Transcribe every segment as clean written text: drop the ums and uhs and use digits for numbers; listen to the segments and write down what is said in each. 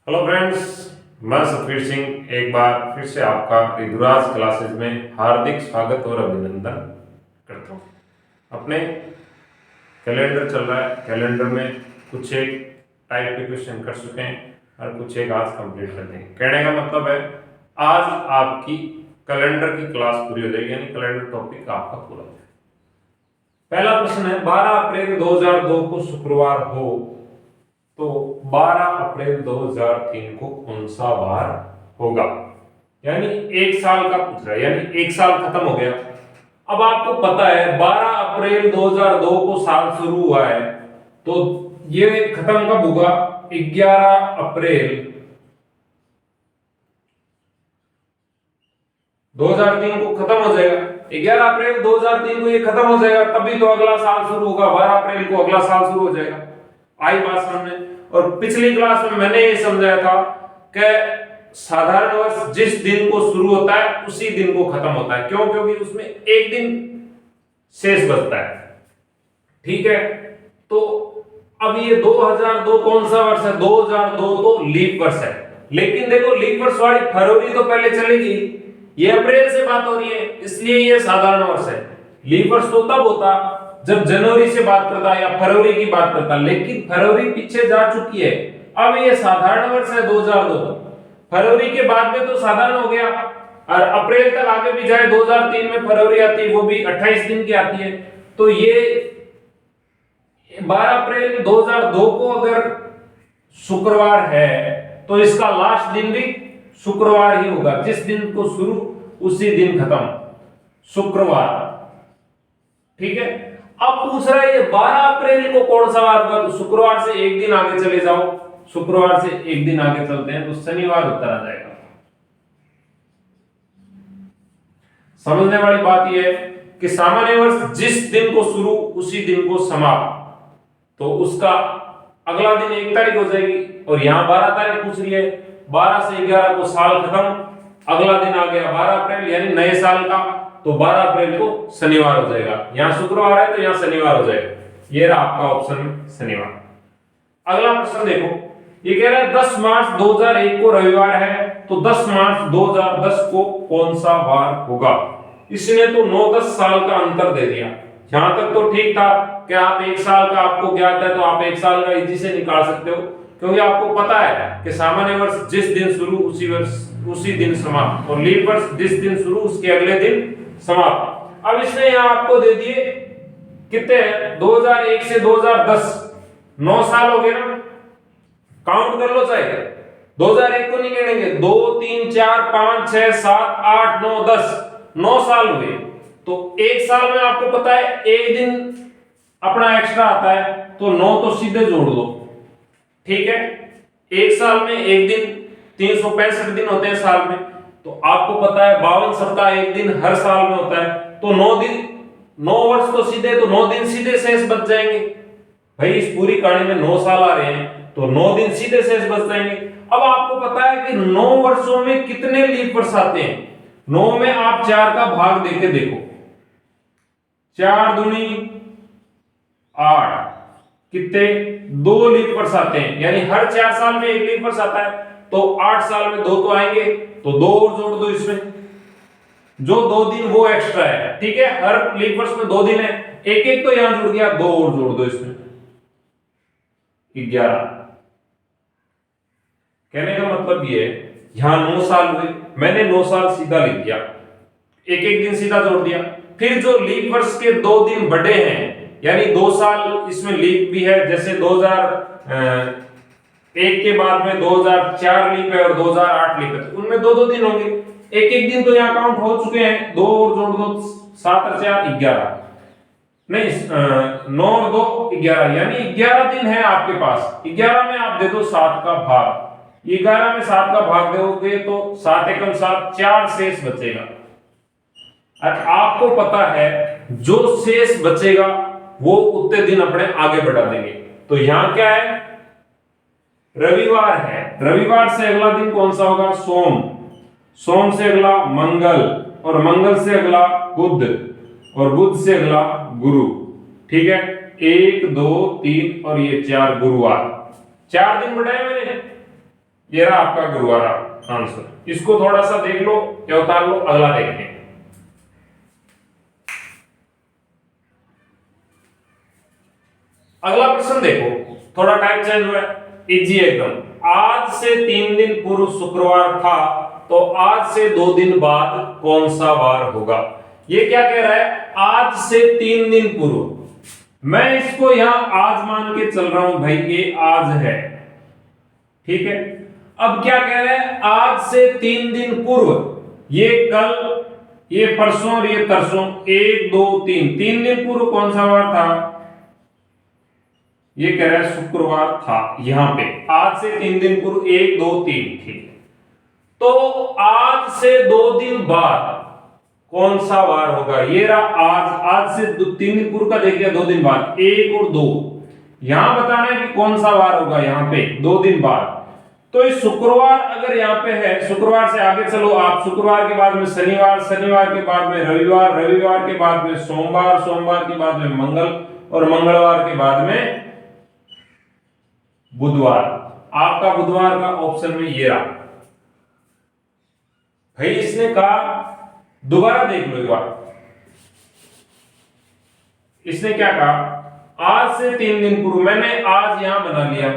Hello friends, मैं सतवीर सिंह एक बार फिर से आपका ऋतुराज क्लासेस में हार्दिक स्वागत और अभिनंदन करता हूँ। अपने कैलेंडर चल रहा है, कैलेंडर में कुछ एक टाइप के क्वेश्चन कर चुके हैं और कुछ एक आज कंप्लीट कर देंगे। कहने का मतलब है आज आपकी कैलेंडर की क्लास पूरी हो जाएगी, यानी कैलेंडर टॉपिक आपका पूरा हो जाएगा। पहला प्रश्न है 12 अप्रैल 2002 को शुक्रवार हो तो 12 अप्रैल 2003 को कौन सा वार होगा। यानी एक साल का पूछ रहा है, यानी एक साल खत्म हो गया। अब आपको पता है 12 अप्रैल 2002 को साल शुरू हुआ है, तो ये खत्म कब होगा? 11 अप्रैल 2003 को खत्म हो जाएगा। 11 अप्रैल 2003 को ये खत्म हो जाएगा, तभी तो अगला साल शुरू होगा। 12 अप्रैल को अगला साल शुरू हो जाएगा। आई बात समझ। और पिछली क्लास में मैंने ये समझाया था कि साधारण वर्ष जिस दिन को शुरू होता है उसी दिन को खत्म होता है। क्यों? क्योंकि उसमें एक दिन शेष बचता है। ठीक है, तो अब ये 2002 कौन सा वर्ष है? 2002 तो लीप वर्ष है। लेकिन देखो, लीप वर्ष वाली फरवरी तो पहले चलेगी, ये अप्रैल से बात हो रही है, इसलिए ये साधारण वर्ष है। लीप वर्ष तो तब होता जब जनवरी से बात करता या फरवरी की बात करता, लेकिन फरवरी पीछे जा चुकी है। अब ये साधारण वर्ष है 2002। फरवरी के बाद में तो साधारण हो गया, और अप्रैल तक आगे भी जाए 2003 में फरवरी आती है, वो भी 28 दिन की आती है। तो ये 12 अप्रैल 2002 को अगर शुक्रवार है तो इसका लास्ट दिन भी शुक्रवार ही होगा। जिस दिन को शुरू उसी दिन खत्म, शुक्रवार। ठीक है, अब पूछ रहा है ये 12 अप्रैल को कौन सा वार होगा, तो शुक्रवार से एक दिन आगे चले जाओ। शुक्रवार से एक दिन आगे चलते हैं तो शनिवार उत्तर आ जाएगा। समझने वाली बात यह है कि सामान्य वर्ष जिस दिन को शुरू उसी दिन को समाप्त, तो उसका अगला दिन 1 तारीख हो जाएगी। और यहां 12 तारीख पूछ रही है, 12 से 11 को साल खत्म, अगला दिन आ गया 12 अप्रैल यानी नए साल का, तो 12 अप्रैल को शनिवार हो जाएगा। यहां शुक्रवार है तो यहां शनिवार हो जाएगा। ये रहा आपका ऑप्शन शनिवार। अगला प्रश्न देखो, ये कह रहा है 10 मार्च 2001 को रविवार है, तो 10 मार्च 2010 को कौन सा वार होगा। इसने तो 9-10 साल का अंतर दे दिया। यहां तक तो ठीक था कि आप 1 साल का आपको ज्ञात है तो आप 1 साल का इजी से निकाल सकते हो, क्योंकि आपको पता है कि सामान्य वर्ष जिस दिन शुरू उसी दिन समाप्त, और लीप वर्ष जिस दिन शुरू उसके अगले दिन समाप्त। अब इसने यहां आपको दे दिए कितने हैं, 2001 से 2010, 9 साल हो गए ना। काउंट कर लो चाहे, 2001 को नहीं गिनेंगे, 2 3 4 5 6 7 8 9 10, 9 साल हुए। तो एक साल में आपको पता है एक दिन अपना एक्स्ट्रा आता है, तो 9 तो सीधे जोड़ दो। ठीक है, एक साल में एक दिन, 365 दिन होते हैं साल में, तो आपको पता है 52 सप्ताह एक दिन हर साल में होता है, तो 9 दिन, 9 वर्ष तो सीधे, तो 9 दिन सीधे शेष बच जाएंगे। भाई इस पूरी कहानी में 9 साल आ रहे हैं, तो 9 दिन सीधे शेष बच जाएंगे। अब आपको पता है कि 9 वर्षों में कितने लीप वर्ष आते हैं। 9 में आप 4 का भाग देके देखो, 4 दूनी 8, कितने 2 लीप वर्ष आते हैं, यानी हर 4 साल में एक लीप वर्ष आता है, तो 8 साल में 2 तो आएंगे, तो 2 और जोड़ दो इसमें, जो 2 दिन वो एक्स्ट्रा है। ठीक है, हर लीप वर्ष में 2 दिन है, एक एक तो यहां जुड़ गया, 2 और जोड़ दो इसमें, 11। कहने का मतलब ये है यहां 9 साल हुए, मैंने 9 साल सीधा लिख दिया, एक एक दिन सीधा जोड़ दिया। फिर जो लीप वर्ष के 2 दिन बढ़े हैं, यानी 2 साल इसमें लीप भी है, जैसे 2001 के बाद में 2004 लीप है और 2008 लीप है, तो उनमें 2-2 दिन होंगे। एक एक दिन तो यहाँ काउंट हो चुके हैं, 2 और जोड़ दो, 7 और 4 11, नहीं 9 और 2 11, यानी 11 दिन है आपके पास। 11 में आप दे दो 7 का भाग, 11 में 7 का भाग दोगे तो 7 एकम 7, 4 शेष बचेगा। और आपको पता है जो शेष बचेगा वो उतने दिन अपने आगे बढ़ा देंगे। तो यहां क्या है, रविवार है, रविवार से अगला दिन कौन सा होगा, सोम, सोम से अगला मंगल, और मंगल से अगला बुध, और बुध से अगला गुरु। ठीक है, 1 2 3 और ये 4 गुरुवार, 4 दिन बढ़ाए मैंने। ये रहा आपका गुरुवार आंसर। इसको थोड़ा सा देख लो या उतार लो, अगला देखते हैं। अगला प्रश्न देखो, थोड़ा टाइप चेंज हुआ है, इजी एकदम। आज से 3 दिन पूर्व शुक्रवार था, तो आज से 2 दिन बाद कौन सा वार होगा? ये क्या कह रहा है? आज से 3 दिन पूर्व। मैं इसको यहां आज मान के चल रहा हूं भाई, ये आज है, ठीक है। अब क्या कह रहे हैं? आज से 3 दिन पूर्व, ये कल, ये परसों और ये तरसों, 1 2 3, 3 दिन पूर्व कौन सा वार था? ये कह रहा है शुक्रवार था। यहां पे आज से 3 दिन पूर्व 1 2 3, ठीक है। तो आज से 2 दिन बाद कौन सा वार होगा? ये रहा आज से 3 दिन पूर्व का देख लिया, 2 दिन बाद 1 और 2, यहां बताना है कि कौन सा वार होगा यहां पे 2 दिन बाद। तो इस शुक्रवार अगर यहां पे है, शुक्रवार से आगे चलो आप, शुक्रवार के बाद में शनिवार, शनिवार के बाद में रविवार, रविवार के बाद में सोमवार, सोमवार के बाद में मंगल, और मंगलवार के बाद में बुधवार। आपका बुधवार का ऑप्शन में ये रहा भाई। इसने कहा, दोबारा देख लो एक बार, इसने क्या कहा? आज से 3 दिन पूर्व, मैंने आज यहां बना लिया।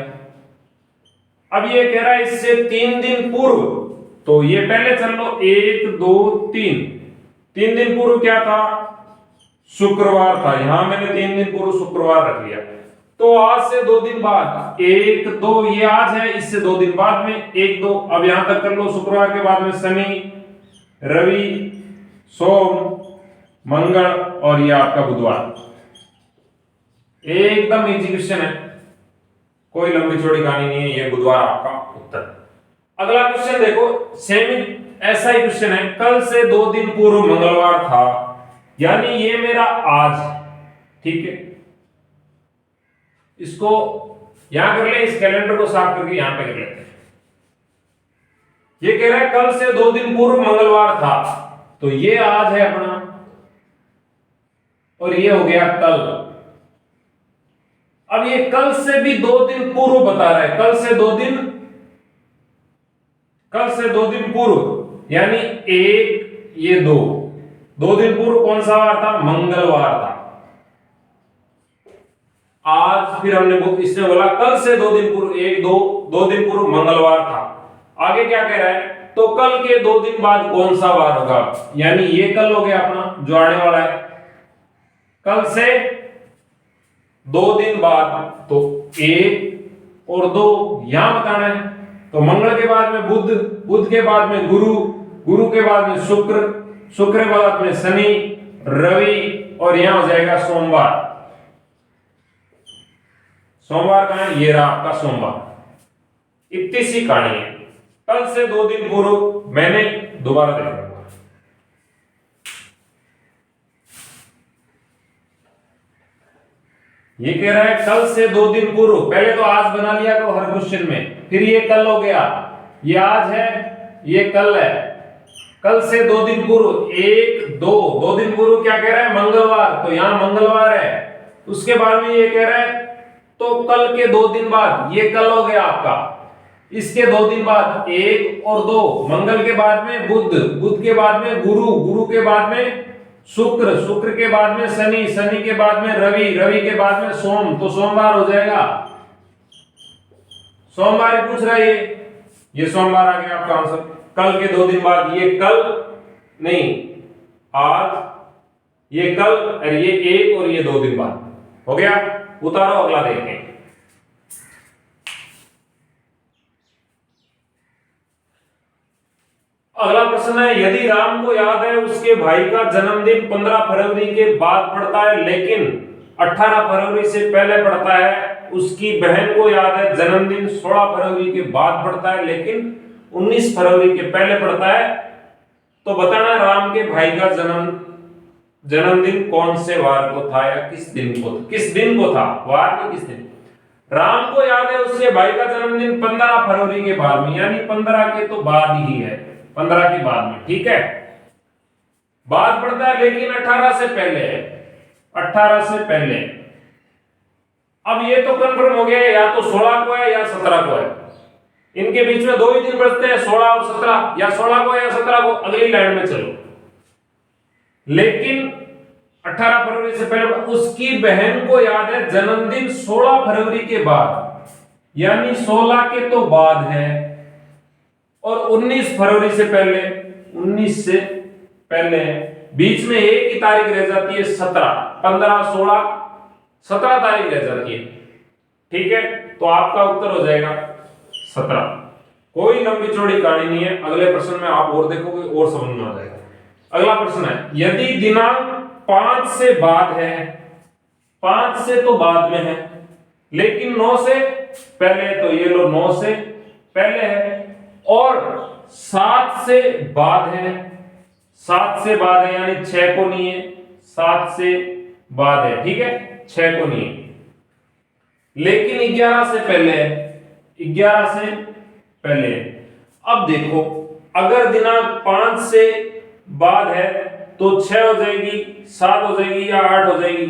अब ये कह रहा है इससे 3 दिन पूर्व, तो ये पहले चल लो 1 2 3, 3 दिन पूर्व क्या था? शुक्रवार था। यहां मैंने 3 दिन पूर्व शुक्रवार रख लिया। तो आज से 2 दिन बाद 1 2, ये आज है, इससे 2 दिन बाद में 1 2, अब यहां तक कर लो। शुक्रवार के बाद में शनि, रवि, सोम, मंगल, और ये आपका बुधवार। एकदम इजी क्वेश्चन है, कोई लंबी चौड़ी कहानी नहीं है, ये बुधवार आपका उत्तर। अगला क्वेश्चन देखो, सेम ऐसा ही क्वेश्चन है। कल से 2 दिन पूर्व मंगलवार था, यानी ये मेरा आज, ठीक है। इसको यहां कर ले, इस कैलेंडर को साफ करके यहां पे कर लेते हैं। ये कह रहा है कल से 2 दिन पूर्व मंगलवार था, तो ये आज है अपना, और ये हो गया कल। अब ये कल से भी 2 दिन पूर्व बता रहा है, कल से 2 दिन पूर्व, यानी 1 ये 2 दिन पूर्व कौन सा वार था? मंगलवार था। आज फिर हमने इसने बोला कल से 2 दिन पूर्व 1 2 दिन पूर्व मंगलवार था। आगे क्या कह रहा है? तो कल के 2 दिन बाद कौन सा वार होगा? यानी ये कल हो गया अपना जो आने वाला है। कल से 2 दिन बाद, तो 1 और 2 यहां बताना है। तो मंगल के बाद में बुध, बुध के बाद में गुरु, गुरु के बाद में शुक्र, शुक्र के बाद में शनि, रवि, और यहां हो जाएगा सोमवार। सोमवार कहां है? ये रहा आपका सोमवार। इतनी सी कहानी है। कल से 2 दिन पूर्व, मैंने दोबारा देखा, ये कह रहा है कल से 2 दिन पूर्व, पहले तो आज बना लिया तो हर क्वेश्चन में, फिर ये कल हो गया, ये आज है, ये कल है। कल से 2 दिन पूर्व 1 2 दिन पूर्व क्या कह रहा है? मंगलवार, तो यहां मंगलवार है। उसके बाद में ये कह रहा है तो कल के 2 दिन बाद, ये कल हो गया आपका, इसके 2 दिन बाद 1 और 2, मंगल के बाद में बुध, बुध के बाद में गुरु, गुरु के बाद में शुक्र, शुक्र के बाद में शनि, शनि के बाद में रवि, रवि के बाद में सोम, तो सोमवार हो जाएगा। सोमवार ही पूछ रहा है ये सोमवार आ गया आपका आंसर। कल के 2 दिन बाद, ये कल नहीं आज, ये कल, और ये 1 और ये 2 दिन बाद हो गया। उतारो, अगला देखते हैं। अगला प्रश्न है, यदि राम को याद है उसके भाई का जन्मदिन 15 फरवरी के बाद पड़ता है, लेकिन 18 फरवरी से पहले पड़ता है। उसकी बहन को याद है जन्मदिन 16 फरवरी के बाद पड़ता है, लेकिन 19 फरवरी के पहले पड़ता है। तो बताना राम के भाई का जन्मदिन कौन से वार को था, या किस दिन को था? किस दिन को था, वार में किस दिन? राम को याद है उसके भाई का जन्मदिन 15 फरवरी के बाद में, यानी 15 के तो बाद ही है, 15 के बाद में, ठीक है, बाद पड़ता है, लेकिन 18 से पहले है, 18 से पहले। अब ये तो कंफर्म हो गया, या तो 16 को है या 17 को है। इनके बीच में 2 ही दिन बचते हैं, 16 और 17, या 16 को या 17 को अगली लाइन में चलो। लेकिन 18 फरवरी से पहले उसकी बहन को याद है जन्मदिन 16 फरवरी के बाद, यानी 16 के तो बाद है, और 19 फरवरी से पहले, 19 से पहले है, बीच में एक ही तारीख रह जाती है 17, 15, 16, 17 तारीख रह जाती है। ठीक है, तो आपका उत्तर हो जाएगा 17। कोई लंबी चौड़ी कहानी नहीं है, अगले प्रश्न में आप और देखोगे और समझ में आ जाएगा। अगला प्रश्न है, यदि दिनांक 5 से बाद है, 5 से तो बाद में है, लेकिन 9 से पहले है, तो ये लो 9 से पहले है, और 7 से बाद है, 7 से बाद है यानी 6 को नहीं है, 7 से बाद है, ठीक है, 6 को नहीं है, लेकिन 11 से पहले है, 11 से पहले है। अब देखो, अगर दिनांक 5 से बाद है तो 6 हो जाएगी, 7 हो जाएगी या 8 हो जाएगी,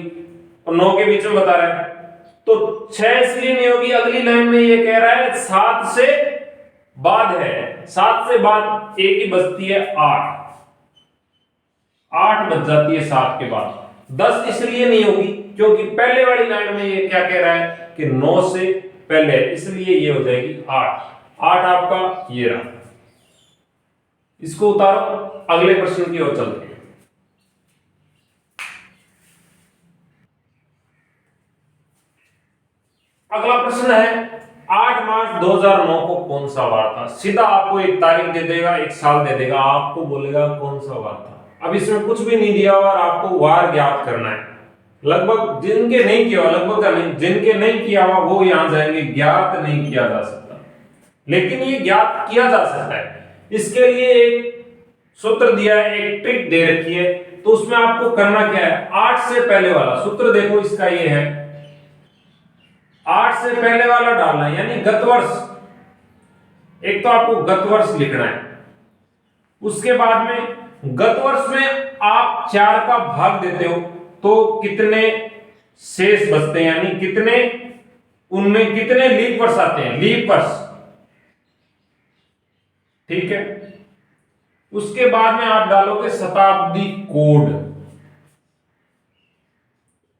और 9 के बीच में बता रहा है, तो 6 इसलिए नहीं होगी, अगली लाइन में ये कह रहा है 7 से बाद है, 7 से बाद एक ही बचती है 8, 8 बच जाती है 7 के बाद। 10 इसलिए नहीं होगी क्योंकि पहले वाली लाइन में ये क्या कह रहा है कि 9 से पहले, इसलिए ये हो जाएगी 8, 8 आपका ये रहा। इसको उतारो, अगले प्रश्न की ओर चलते हैं। अगला प्रश्न है, 8 मार्च 2009 को कौन सा वार था? सीधा आपको एक तारीख दे देगा, एक साल दे देगा, आपको बोलेगा कौन सा वार था। अब इसमें कुछ भी नहीं दिया हुआ और आपको वार ज्ञात करना है। लगभग जिनके नहीं किया हुआ, लगभग का नहीं, जिनके नहीं किया हुआ वो यहां जाएंगे, ज्ञात नहीं किया जा सकता, लेकिन ये ज्ञात किया जा सकता है। इसके लिए एक सूत्र दिया है, एक ट्रिक दे रखी है, तो उसमें आपको करना क्या है, 8 से पहले वाला सूत्र देखो, इसका ये है 8 से पहले वाला डालना है, यानी गत वर्ष। एक तो आपको गत वर्ष लिखना है, उसके बाद में गत वर्ष में आप 4 का भाग देते हो तो कितने शेष बचते हैं, यानी कितने, उनमें कितने लीप वर्ष आते हैं, लीप वर्ष, ठीक है। उसके बाद में आप डालोगे शताब्दी कोड,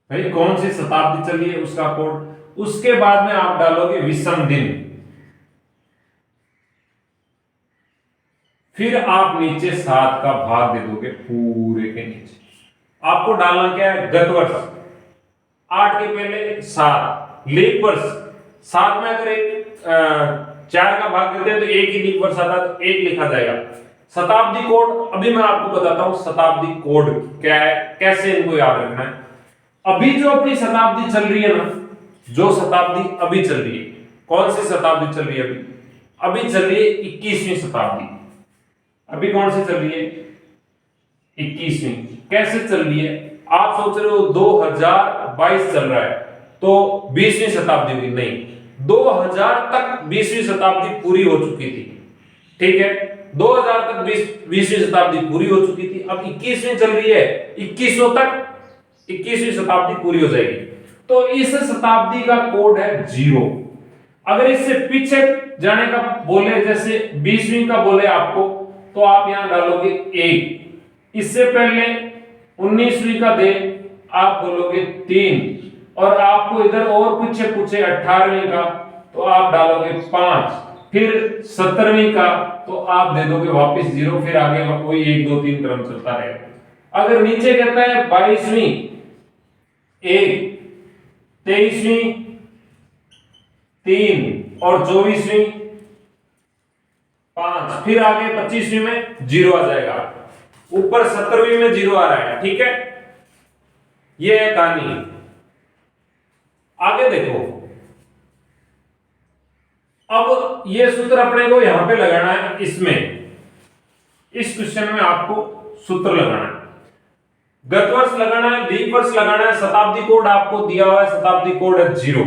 भाई कौन सी शताब्दी चली है उसका कोड। उसके बाद में आप डालोगे विषम दिन, फिर आप नीचे 7 का भाग दे दोगे पूरे के नीचे। आपको डालना क्या है, गत वर्ष, 8 के पहले 7, लीप वर्ष, 7 में अगर एक 4 का भाग देते हैं तो एक ही लीप वर्ष आता है, तो 1 लिखा जाएगा। शताब्दी कोड, अभी मैं आपको बताता हूं शताब्दी कोड क्या है, कैसे इनको याद रखना है। अभी जो अपनी शताब्दी चल रही है ना, जो शताब्दी अभी चल रही है, कौन सी शताब्दी चल रही है अभी? अभी चल रही है 21वीं शताब्दी। अभी कौन सी चल रही है? 21वीं। कैसे चल रही है? आप सोच रहे हो 2022 चल रहा है तो 20वीं शताब्दी होगी, नहीं, 2000 तक 20वीं शताब्दी पूरी हो चुकी थी, ठीक है, 2000 तक 20वीं शताब्दी पूरी हो चुकी थी। अब 21वीं चल रही है, 2100 तक 21वीं शताब्दी पूरी हो जाएगी, तो इस शताब्दी का कोड है 0। अगर इससे पीछे जाने का बोले, जैसे 20वीं का बोले आपको, तो आप यहां डालोगे 1। इससे पहले 19वीं का दे, आप बोलोगे 3, और आपको इधर और पीछे पूछे 18वीं का, तो आप डालोगे 5, फिर 17वीं का, तो आप दे दोगे वापस 0, फिर आगे कोई 1 2 3 क्रम चलता रहेगा। अगर नीचे कहता है 22वीं 1, 23वीं 3 और 24वीं 5, फिर आगे 25वीं में 0 आ जाएगा, ऊपर 17वीं में 0 आ रहा है, ठीक है। यह है कहानी। आगे देखो, अब ये सूत्र अपने को यहां पे लगाना है, इसमें इस क्वेश्चन में आपको सूत्र लगाना है, गत वर्ष लगाना है, लीप वर्ष लगाना है, शताब्दी कोड आपको दिया हुआ है, शताब्दी कोड है 0,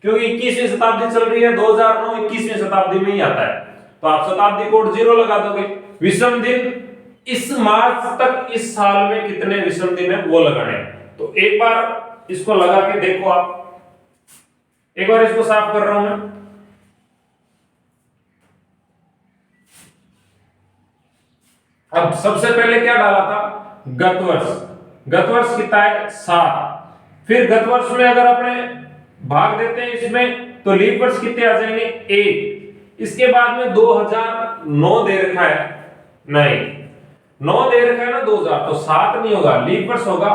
क्योंकि 21वीं शताब्दी चल रही है, 2009 21वीं शताब्दी में ही आता है, तो आप शताब्दी कोड 0 लगा दोगे। विषम दिन, इस मार्च तक इस साल में कितने विषम दिन है वो लगाने हैं, तो एक बार इसको लगा के देखो आप। एक बार इसको साफ कर रहा हूं मैं। अब सबसे पहले क्या डाला था, गत वर्ष। गत वर्ष कितना है 7। फिर गत वर्ष में अगर अपने भाग देते हैं इसमें तो लीप वर्ष कितने आ जाएंगे 1। इसके बाद में 2009 दे रखा है, नहीं 9 दे रखा है ना 2000, तो 7 नहीं होगा, लीप वर्ष होगा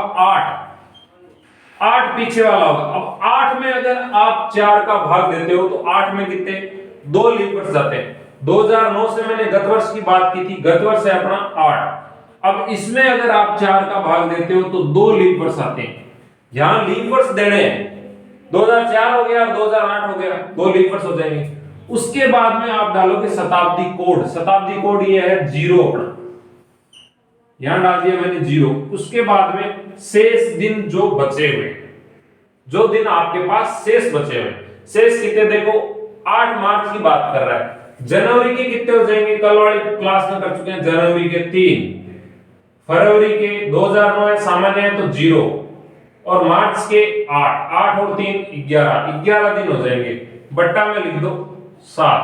8 पीछे वाला होगा। अब 8 में अगर आप 4 का भाग देते हो तो 8 में कितने 2 लीप वर्ष जाते हैं। 2009 से मैंने गत वर्ष की बात की थी, गत वर्ष है अपना 8। अब इसमें अगर आप 4 का भाग देते हो तो 2 लीप वर्ष आते हैं। यहां लीप वर्ष देने हैं, 2004 हो गया और 2008 हो गया, 2 लीप वर्ष हो जाएंगे। उसके बाद में आप डालोगे शताब्दी कोड। शताब्दी कोड ये है 0 अपना, यहां डाल दिया मैंने 0। उसके बाद में शेष दिन जो बचे हुए, जो दिन आपके पास शेष बचे हुए, शेष कितने देखो 8 मार्च की बात कर रहा है। जनवरी के कितने हो जाएंगे, कल वाली क्लास में कर चुके हैं, जनवरी के 3, फरवरी के 2009 है सामान्य है तो 0, और मार्च के 8, 8 और 3 11 दिन हो जाएंगे। बट्टा में लिख दो 7।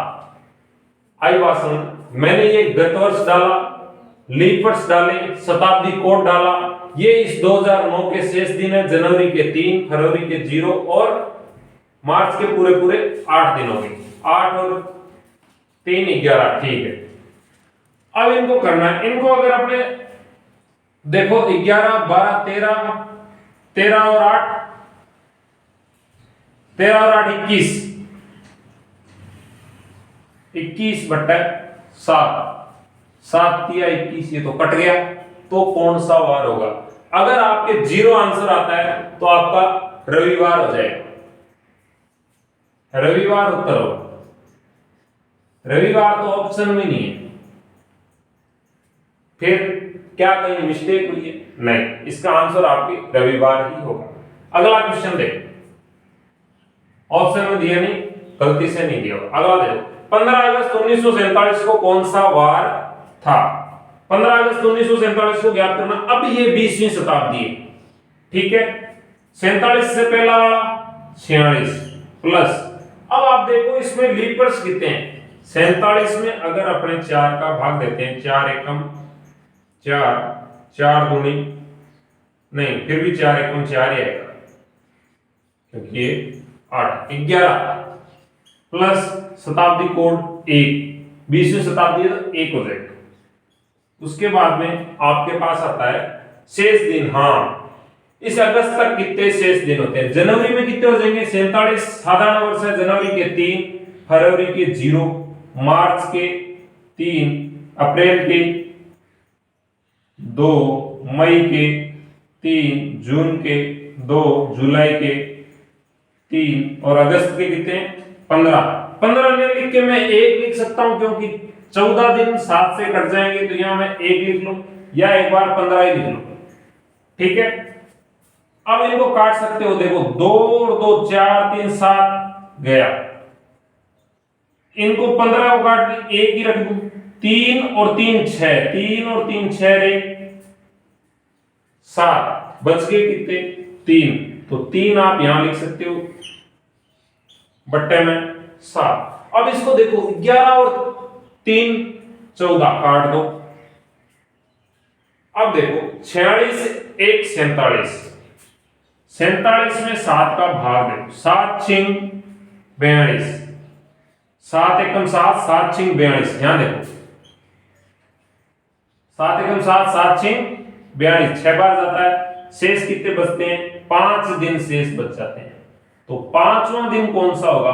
आई बात समझ। मैंने ये गत वर्ष डाला, लीप वर्ष डाले, शताब्दी कोड डाला, ये इस 2009 के शेष दिन है, जनवरी के 3, फरवरी के 0 और मार्च के पूरे 8 दिन हो गए, 8 और 3 11, ठीक है। अब इनको करना है, इनको अगर अपने देखो 11 12 13 और 8 21 बट्टा 7 किया 21, ये तो कट गया। तो कौन सा वार होगा? अगर आपके 0 आंसर आता है तो आपका रविवार हो जाएगा, रविवार उत्तर होगा। रविवार तो ऑप्शन में नहीं है, फिर क्या कहीं मिस्टेक हुई है? नहीं, इसका आंसर आपके रविवार ही होगा। अगला क्वेश्चन देखो, ऑप्शन में दिया नहीं, गलती से नहीं दिया। अगला देखो, 15 अगस्त 1947 को कौन सा वार था? 15 अगस्त 1947 को ज्ञात करना। अब ये 20वीं शताब्दी है, ठीक है। 47 से पहला वाला 46 प्लस, अब आप देखो इसमें लीप वर्ष कितने हैं। 47 में अगर अपने 4 का भाग देते हैं, 4 एकम 4, 4 दूनी नहीं, फिर भी 4 एकम 4 ही आएगा क्योंकि ये 8 11 प्लस शताब्दी कोड 1, 20वीं शताब्दी है तो 1 हो जाएगा। उसके बाद में आपके पास आता है शेष दिन। हाँ, इस अगस्त तक कितने शेष दिन होते हैं? जनवरी में कितने हो जाएंगे? 47 साधारण वर्ष है, जनवरी के 3, फरवरी के 0, मार्च के 3, अप्रैल के 2, मई के 3, जून के 2, जुलाई के 3 और अगस्त के कितने? 15 ने लिख के मैं 1 लिख सकता हूं क्योंकि 14 दिन 7 से कट जाएंगे, तो यहां मैं 1 लिख लूं या एक बार 15 ही लिख लूं, ठीक है। अब इनको काट सकते हो, देखो 2 और 2 4 3 7 गया, इनको 15 को काट के 1 ही रख दूं, 3 और 3 6, 3 और 3 6 रे 7, बच गए कितने? 3, तो 3 आप यहां लिख सकते हो बट्टे में 7। अब इसको देखो 11 और 3 14 काट दो। अब देखो 46 1 47, 47 में 7 का भाग दो, 7 छिंग 42, 7 एकम 7, 7 छिंग 42, ध्यान देखो 7 एकम 7, 7 छिंग 42, 6 बार जाता है। शेष कितने बचते हैं? 5 दिन शेष बच जाते हैं। तो 5वां दिन कौन सा होगा?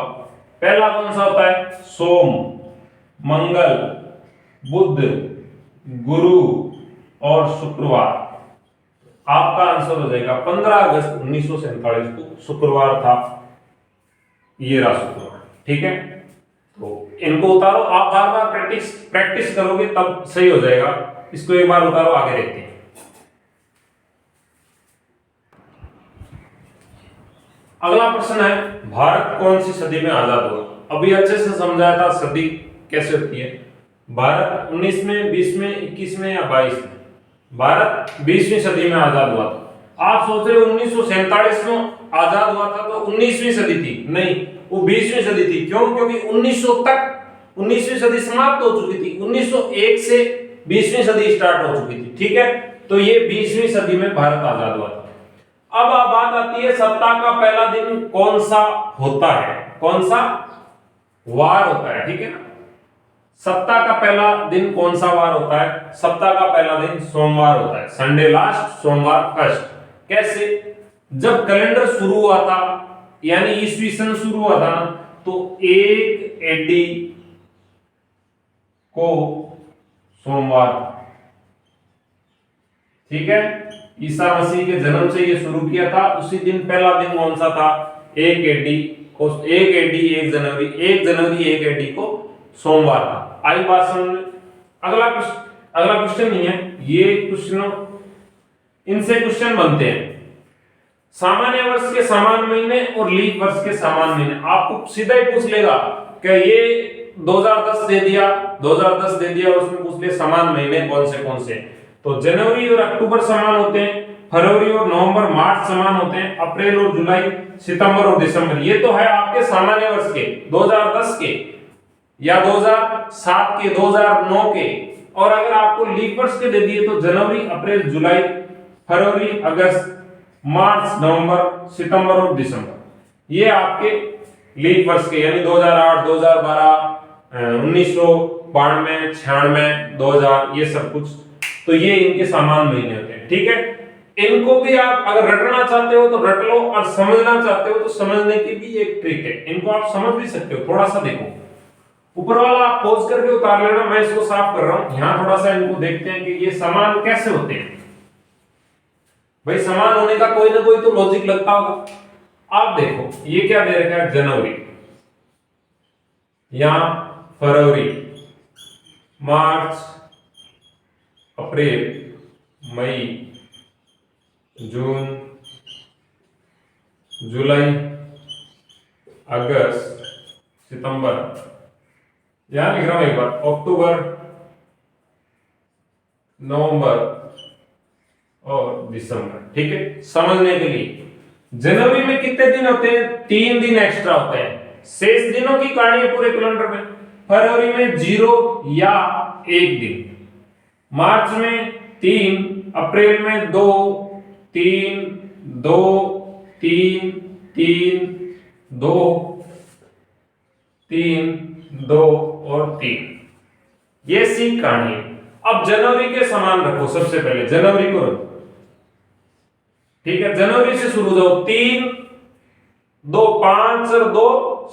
पहला कौन सा होता है? सोम, मंगल, बुध, गुरु और शुक्रवार। आपका आंसर हो जाएगा 15 अगस्त 1947 को शुक्रवार था, ये रहा शुक्रवार, ठीक है। तो इनको उतारो, आप बार बार प्रैक्टिस करोगे तब सही हो जाएगा। इसको एक बार उतारो, आगे देखते हैं। अगला प्रश्न है, भारत कौन सी सदी में आजाद हुआ? अभी अच्छे से समझाया था सदी कैसे होती है। भारत 19 में, 20 में, 21 में या 22 में? भारत 20वीं सदी में आजाद हुआ था। आप सोच रहे हो 1947 में आजाद हुआ था तो 19वीं सदी थी? नहीं, वो 20वीं सदी थी। क्यों? क्योंकि 1900 तक 19वीं सदी समाप्त हो चुकी थी। 1901 से 20वीं सदी स्टार्ट हो चुकी थी, ठीक है। तो ये 20वीं सदी में भारत आजाद हुआ था। अब बात आती है सप्ताह का पहला दिन कौन सा होता है, कौन सा वार होता है, ठीक है ना। सप्ताह का पहला दिन कौन सा वार होता है? सप्ताह का पहला दिन सोमवार होता है, संडे लास्ट, सोमवार फर्स्ट। कैसे? जब कैलेंडर शुरू हुआ था, यानी ईस्वी सन शुरू हुआ था ना, तो 1 एडी को सोमवार, ठीक है। ईसा मसीह के जन्म से ये शुरू किया था, उसी दिन पहला दिन कौन सा था? 1 एडी को, 1 एडी 1 जनवरी, 1 जनवरी 1 एडी को सोमवार था। आई बात समझ में? अगला क्वेश्चन नहीं है ये, क्वेश्चन इनसे क्वेश्चन बनते हैं। सामान्य वर्ष के समान महीने और लीप वर्ष के समान महीने। आपको सीधा ही पूछ लेगा कि ये 2010 दे दिया, 2010 दे दिया, उसमें पूछ ले समान महीने कौन से। तो जनवरी और अक्टूबर समान होते हैं, फरवरी और नवंबर मार्च समान होते हैं, अप्रैल और जुलाई, सितंबर और दिसंबर। ये तो है आपके सामान्य वर्ष के 2010 के या 2007 के, 2009 के। और अगर आपको लीप वर्ष के दे दिए तो जनवरी, अप्रैल, जुलाई, फरवरी, अगस्त, मार्च, नवंबर, सितंबर और दिसंबर। ये आपके लीप वर्ष के, यानी 2008, 2012, 1992, 96, 2000, ये सब कुछ। तो ये इनके समान महीने होते हैं, ठीक है। इनको भी आप अगर रटना चाहते हो तो रट लो, और समझना चाहते हो तो समझने की भी एक ट्रिक है। इनको आप समझ भी सकते हो, थोड़ा सा देखो। ऊपर वाला आप पॉज करके उतार लेना, मैं इसको साफ कर रहा हूं। यहां थोड़ा सा इनको देखते हैं कि ये समान कैसे होते हैं। भाई समान होने का कोई ना कोई तो लॉजिक लगता होगा। आप देखो ये क्या दे रखा है? जनवरी, यहां फरवरी, मार्च, अप्रैल, मई, जून, जुलाई, अगस्त, सितंबर, यहां लिख रहा हूं एक बार, अक्टूबर, नवंबर और दिसंबर, ठीक है। समझने के लिए जनवरी में कितने दिन होते हैं? 3 दिन एक्स्ट्रा होते हैं। शेष दिनों की कहानी है पूरे कैलेंडर में। फरवरी में 0 या 1 दिन, मार्च में 3, अप्रैल में 2, 3, 2, 3, 3, 2, 3, 2 और 3। ये सी कहानी है। अब जनवरी के समान रखो, सबसे पहले जनवरी को रखो, ठीक है। जनवरी से शुरू हो, 3, 2, 5 और 2,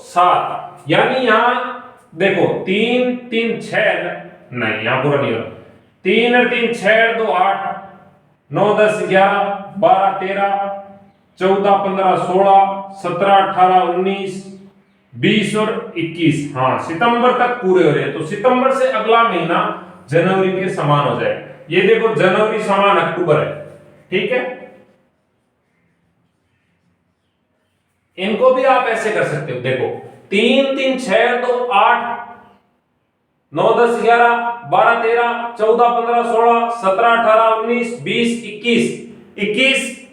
7, यानी यहां देखो 3, 3, 6, नहीं यहां पूरा नहीं होगा। 3 और 3, 6, 2, 8, 9, 10, 11, 12, 13, 14, 15, 16, 17, 18, 19, 20 और 21। हाँ, सितंबर तक पूरे हो रहे हैं। तो सितंबर से अगला महीना जनवरी के समान हो जाए। ये देखो जनवरी समान अक्टूबर है, ठीक है। इनको भी आप ऐसे कर सकते हो, देखो 3, 3, 6, 2, 8, 9, 10, 11, 12, 13, 14, 15, 16, 17, 18, 19, 20, 21,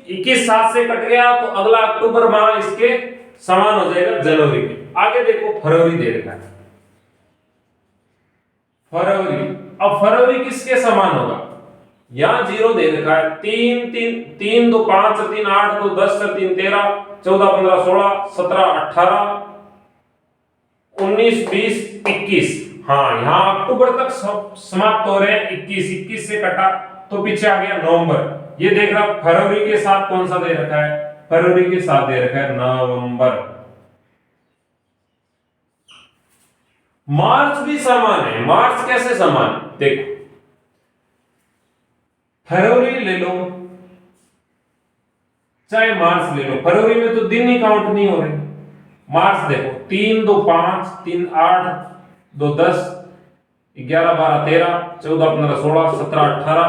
21 7 से कट गया तो अगला अक्टूबर माह इसके समान हो जाएगा जनवरी के। आगे देखो फरवरी दे रखा है, फरवरी। अब फरवरी किसके समान होगा? यहां 0 दे रखा है। 3, 3, 3, 2, 5, 3, 8, 2, 10, 3, 13, 14, 15, 16, 17, 18, 19, 20, 21। हाँ, यहां अक्टूबर तक समाप्त हो रहे हैं। 21 से कटा तो पीछे आ गया नवंबर। ये देख रहा फरवरी के साथ कौन सा दे रखा है? फरवरी के साथ दे रखा है नवंबर। मार्च भी समान है। मार्च कैसे समान? देखो फरवरी ले लो चाहे मार्च ले लो, फरवरी में तो दिन ही काउंट नहीं हो रहे। मार्च देखो 3, 2, 5, 3, 8, 2, 10, 11, 12, 13, 14, 15, 16, 17, 18,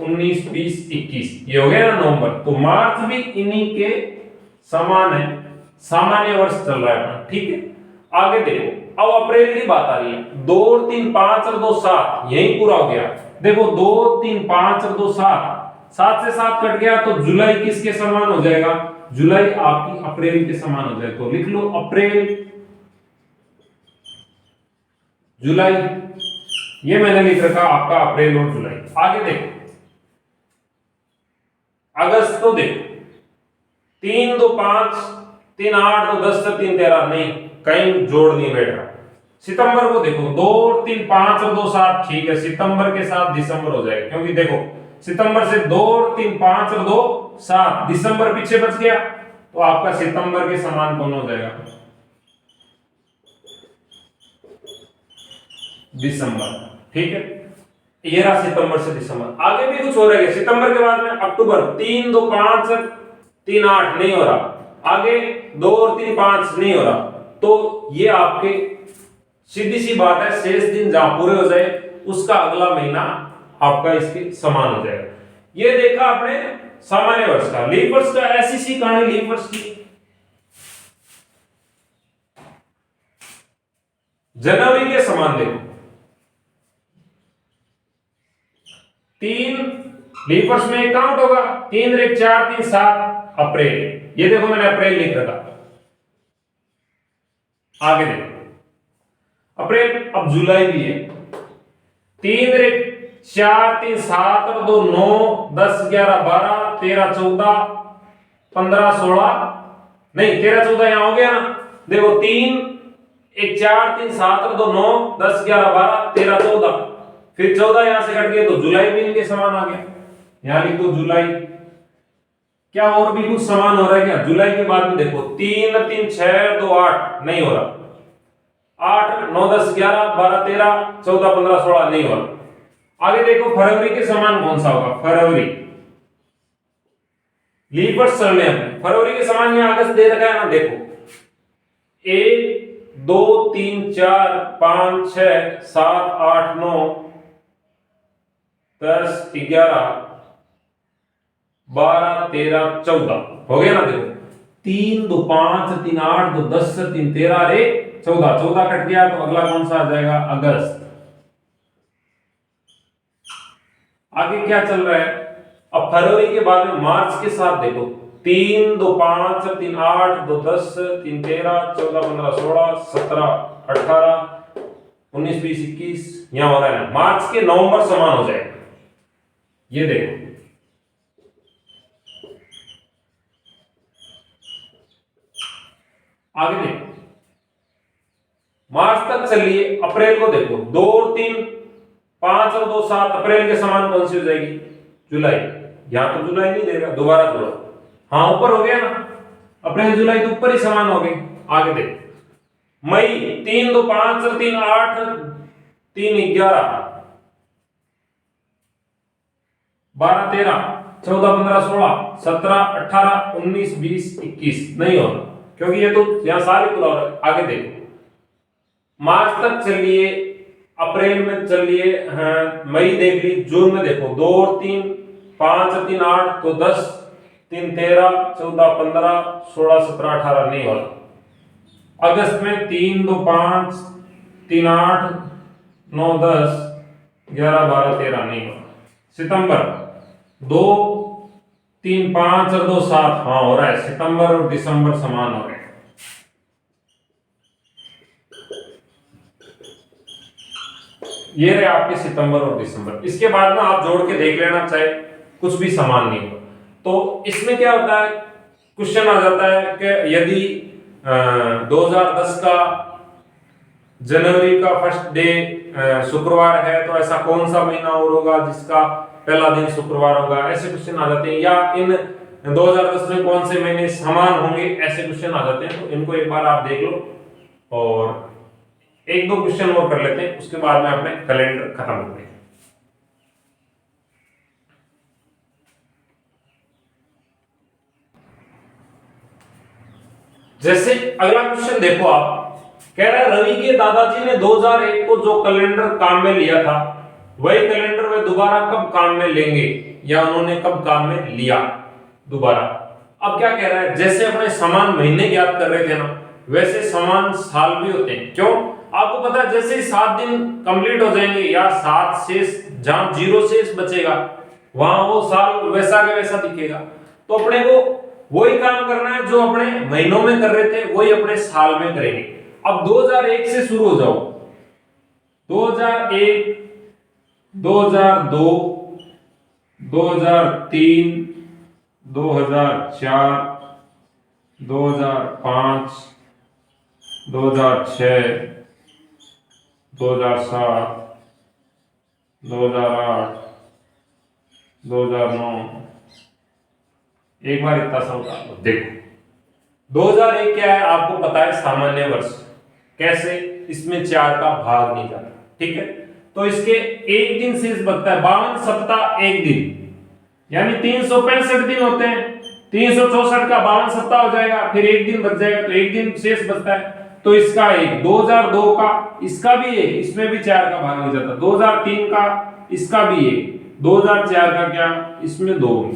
19, 20, 21। ये हो गया ना नवंबर। तो मार्च भी इन्हीं के समान है, सामान्य वर्ष चल रहा है अपना, ठीक है। आगे देखो अब अप्रैल की बात आ रही है। 2, 3, 5 और 2, 7, यही पूरा हो गया। देखो 2, 3, 5 और 2, 7, 7 से 7 कट गया तो जुलाई किसके समान हो जाएगा? जुलाई आपकी अप्रैल के समान हो जाएगा। तो लिख लो अप्रैल, जुलाई, ये मैंने लिख रखा आपका अप्रैल और जुलाई। आगे देखो अगस्त को देखो, 3 2 5 3 8 2 10 3 13, नहीं कहीं जोड़ नहीं बैठ रहा। सितंबर को देखो 2 3 5 और 2 7, ठीक है, सितंबर के साथ दिसंबर हो जाएगा, क्योंकि देखो सितंबर से 2 3 5 और 2 7, दिसंबर पीछे बच गया, तो आपका सितंबर के समान कौन हो जाएगा? दिसंबर, ठीक है। ये रहा सितंबर से दिसंबर। आगे भी कुछ हो रहा है सितंबर के बाद में अक्टूबर, 3 2 5 3 8 नहीं हो रहा, आगे 2 और 3 5 नहीं हो रहा, तो ये आपके सीधी सी बात है, शेष दिन जहां पूरे हो जाए उसका अगला महीना आपका इसके समान हो जाएगा। ये देखा आपने सामान्य वर्ष का। लीप वर्ष का ऐसी सी कहानी लीप वर्ष की। जनवरी के समान देखो, 3 लीप वर्ष में काउंट होगा, 3 1 4 3 7 अप्रैल, ये देखो मैंने अप्रैल लिख रखा। आगे देखो अप्रैल, अब जुलाई भी है, 3 1 4 3 7 और 2 9 10 11 12 13 14 15 16, नहीं 13 14 यहां हो गया ना, देखो 3 1 4 3 7 और 2 9 10 11 12 13 14, फिर 14 यहां से कट गया, तो जुलाई भी इनके समान आ गया। यहां लिख दो जुलाई। क्या और भी कुछ समान हो रहा है क्या? जुलाई के बाद में देखो 3 3 6 2 8 नहीं हो रहा, 8 9 10 11 12 13 14 15 16 नहीं हो रहा। आगे देखो फरवरी के समान कौन सा होगा? फरवरी, लीप वर्ष चल रहे हैं, फरवरी के समान यहां अगस्त दे रखा है ना, देखो 1 2 3 4 5 6 7 8 9 10 11 12 13 14 हो गया ना, देखो 3 2 5 3 8 2 10 3 13 रे 14, 14 कट गया, तो अगला कौन सा आ जाएगा? अगस्त। आगे क्या चल रहा है? अब फरवरी के बाद में मार्च के साथ देखो, 3 2 5 3 8 2 10 3 13 14 15 16 17 18 19 20 21, यहां हो रहा है मार्च के नवंबर समान हो जाएगा। ये देखो आगे देखो मार्च तक चलिए, अप्रैल को देखो 2 और 3 5 और 2 7, अप्रैल के समान कौन सी हो जाएगी? जुलाई। यहां तो जुलाई नहीं देगा, दोबारा जोड़ो, हाँ ऊपर हो गया ना, अप्रैल जुलाई तो ऊपर ही समान हो गए। आगे देखो मई, 3 2 5 और 3 8 3 11 12 13 14 15 16 17 18 19 20 21 नहीं होगा, क्योंकि ये तो यहां साल ही पूरा हो रहा है। आगे देखो मार्च तक चलिए, अप्रैल में चलिए, हाँ, मई देख ली, जून में देखो 2 और 3 5 और 3 8 तो 10 3 13 14 15 16 17 18 नहीं होगा। अगस्त में 3 2 5 3 8 9 10 11 12 13 नहीं होगा। सितंबर 2 3 5 और 2 7, हाँ हो रहा है, सितंबर और दिसंबर समान हो रहे हैं। ये रहे आपके सितंबर और दिसंबर। इसके बाद में आप जोड़ के देख लेना, चाहे कुछ भी समान नहीं हो। तो इसमें क्या होता है, क्वेश्चन आ जाता है कि यदि 2010 का जनवरी का फर्स्ट डे शुक्रवार है, तो ऐसा कौन सा महीना और होगा जिसका पहला दिन शुक्रवार होगा? ऐसे क्वेश्चन आ जाते हैं। या इन 2010 में कौन से महीने समान होंगे? ऐसे क्वेश्चन आ जाते हैं। तो इनको एक बार आप देख लो और एक दो क्वेश्चन और कर लेते हैं, उसके बाद में अपने कैलेंडर खत्म करते हैं। जैसे अगला क्वेश्चन देखो, आप कह रहे हैं रवि के दादाजी ने 2001 को जो कैलेंडर काम में लिया था, वही कैलेंडर वे दोबारा कब काम में लेंगे, या उन्होंने कब काम में लिया दोबारा। अब क्या कह रहा है, जैसे अपने समान महीने ज्ञात कर रहे थे ना, वैसे समान साल भी होते हैं। क्यों? आपको पता है जैसे ही 7 दिन कंप्लीट हो जाएंगे, या 7 शेष, जहां 0 शेष बचेगा वहां वो साल वैसा का वैसा दिखेगा। तो अपने को वही काम करना है जो अपने महीनों में कर रहे थे, वही अपने साल में करेंगे। अब 2001 से शुरू हो जाओ, 2001 2002, 2003, 2004, 2005, 2006, 2007, 2008, 2009। एक बार इतना सा उतार लो। देखो 2001 क्या है, आपको पता है सामान्य वर्ष। कैसे? इसमें 4 का भाग नहीं जाता, ठीक है। तो इसके एक दिन शेष बचता है, 52 सप्ताह 1 दिन, यानी 365 दिन होते हैं। 364 का 52 सप्ताह हो जाएगा, फिर 1 दिन बच जाएगा, तो 1 दिन शेष बचता है। तो इसका एक 2002 का, इसका भी एक, इसमें भी 4 का भाग नहीं जाता। 2003 का, इसका भी एक। 2004 का क्या, इसमें 2।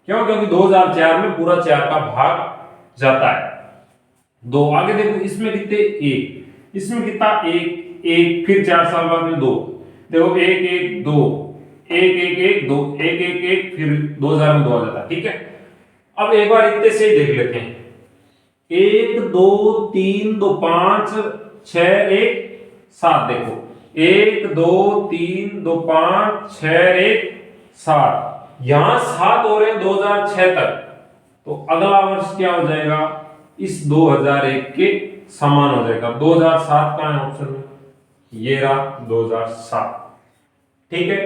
क्यों? क्योंकि 2004 में पूरा 4 का भाग जाता है। 2 आगे देखो, इसमें कितने, 1, इसमें कितना, 1 1, फिर 4 साल बाद में 2। देखो 1 1 2, 1 1 1 2, 1 1 1, फिर 2000 में 2 आ जाता है, ठीक है। अब एक बार इतने से ही देख लेते हैं। 1 2 3 2 5 6 1 7। देखो 1 2 3 2 5 6 1 7, यहां 7 हो रहे हैं 2006 तक। तो अगला वर्ष क्या हो जाएगा, इस 2001 के समान हो जाएगा। 2007 का है ऑप्शन में, ये रहा 2007, ठीक है।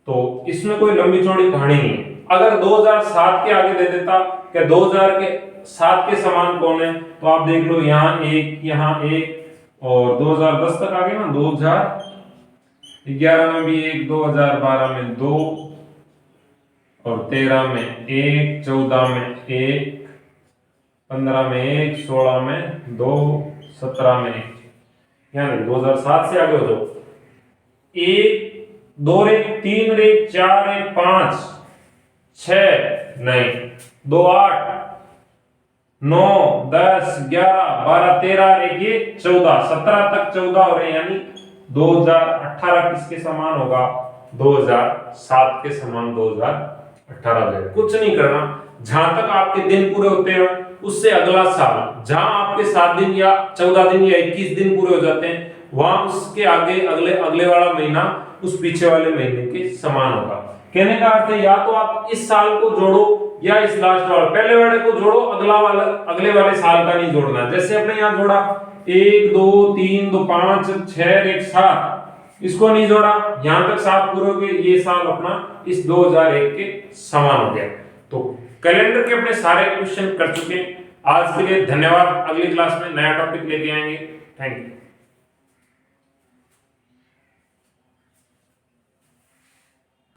तो इसमें कोई लंबी चौड़ी कहानी नहीं है। अगर 2007 के आगे दे देता कि 2007 के समान कौन है, तो आप देख लो, यहाँ एक, यहाँ एक, और 2010 तक आ गए ना। 2011 में भी एक, 2012 में 2, और 13 में 1, 14 में 1, 15 में 1, 16 में 2, 17 में 1। यानी 2007 से आगे हो जाओ। 1 2 रे 3 रे 4 रे 5 6 नहीं 2 8 9 10 11 12 13 ये 14 17 तक 14 हो रहे हैं। यानी 2018 किसके समान होगा, 2007 के समान 2018 है। कुछ नहीं करना, जहां तक आपके दिन पूरे होते हैं उससे अगला साल, जहां आपके 7 दिन या 14 दिन या 21 दिन पूरे हो जाते हैं, वहां उसके आगे अगले वाला महीना उस पीछे वाले महीने के समान होगा। कहने का अर्थ है, या तो आप इस साल को जोड़ो या इस लास्ट वाले, पहले वाले को जोड़ो, अगले वाले साल का नहीं जोड़ना। जैसे अपने यहाँ जोड़ा 1 2 3 2 5 6 1 7, इसको नहीं जोड़ा, यहां तक 7 पूरे हो गए, ये साल अपना इस 2001 के समान हो गया। तो कैलेंडर के अपने सारे क्वेश्चन कर चुके हैं। आज के लिए धन्यवाद। अगली क्लास में नया टॉपिक लेके आएंगे। Thank you.